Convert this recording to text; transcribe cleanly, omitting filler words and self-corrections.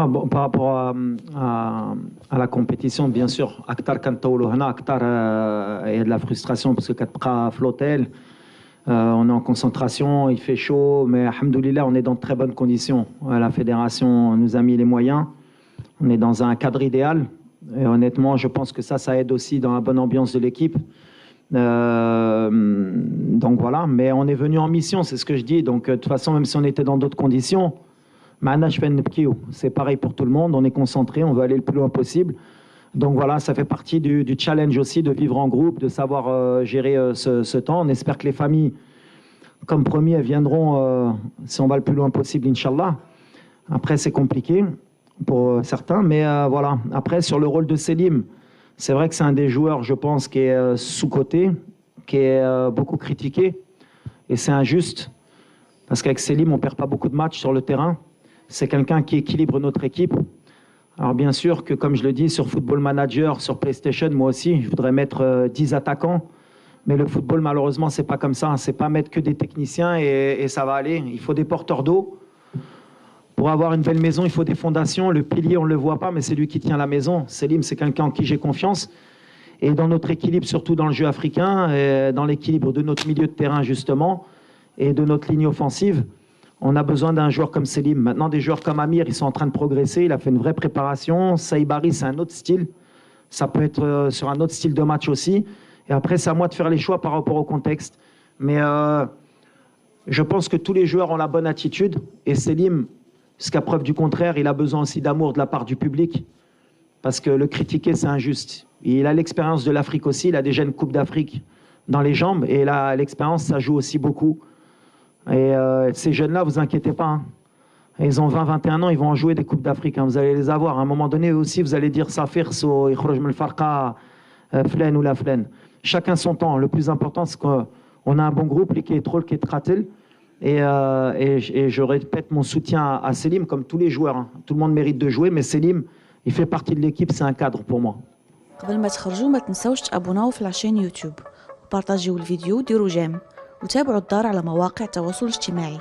bon, par rapport à la compétition, bien sûr, Akhtar Kantaoulou Hana, Akhtar, il y a de la frustration parce que Katpra Flotel, on est en concentration, il fait chaud, mais alhamdoulilah, on est dans de très bonnes conditions. La fédération nous a mis les moyens, on est dans un cadre idéal, et honnêtement, je pense que ça aide aussi dans la bonne ambiance de l'équipe. Donc voilà, mais on est venu en mission, c'est ce que je dis. Donc de toute façon, même si on était dans d'autres conditions, c'est pareil pour tout le monde, on est concentré, on veut aller le plus loin possible. Donc voilà, ça fait partie du challenge aussi de vivre en groupe, de savoir gérer ce temps. On espère que les familles, comme promis, elles viendront si on va le plus loin possible, Inch'Allah. Après, c'est compliqué pour certains, mais voilà. Après, sur le rôle de Selim, c'est vrai que c'est un des joueurs, je pense, qui est sous-coté, qui est beaucoup critiqué, et c'est injuste, parce qu'avec Selim, on ne perd pas beaucoup de matchs sur le terrain. C'est quelqu'un qui équilibre notre équipe. Alors bien sûr que, comme je le dis, sur Football Manager, sur PlayStation, moi aussi, je voudrais mettre 10 attaquants. Mais le football, malheureusement, c'est pas comme ça. C'est pas mettre que des techniciens et ça va aller. Il faut des porteurs d'eau. Pour avoir une belle maison, il faut des fondations. Le pilier, on ne le voit pas, mais c'est lui qui tient la maison. Selim, c'est quelqu'un en qui j'ai confiance. Et dans notre équilibre, surtout dans le jeu africain, et dans l'équilibre de notre milieu de terrain, justement, et de notre ligne offensive, on a besoin d'un joueur comme Selim. Maintenant, des joueurs comme Amir, ils sont en train de progresser. Il a fait une vraie préparation. Saïbari, c'est un autre style. Ça peut être sur un autre style de match aussi. Et après, c'est à moi de faire les choix par rapport au contexte. Mais je pense que tous les joueurs ont la bonne attitude. Et Selim, jusqu'à preuve du contraire, il a besoin aussi d'amour de la part du public. Parce que le critiquer, c'est injuste. Il a l'expérience de l'Afrique aussi. Il a déjà une Coupe d'Afrique dans les jambes. Et là, l'expérience, ça joue aussi beaucoup. Et ces jeunes-là, vous inquiétez pas. Hein. Ils ont 20-21 ans, ils vont en jouer des Coupes d'Afrique. Hein. Vous allez les avoir. À un moment donné, eux aussi, vous allez dire Safir, So, Ikhroj Mel Farqa, Flen ou la Flen. Chacun son temps. Le plus important, c'est qu'on a un bon groupe, qui est trop, qui est Tratel. Et je répète mon soutien à Selim, comme tous les joueurs. Hein. Tout le monde mérite de jouer, mais Selim, il fait partie de l'équipe, c'est un cadre pour moi. قبل ما تخرجوا ما تنسوش تابوناو في العشان يوتيوب وبارطاجيو الفيديو وديروا جيم وتابعوا الدار على مواقع التواصل الاجتماعي.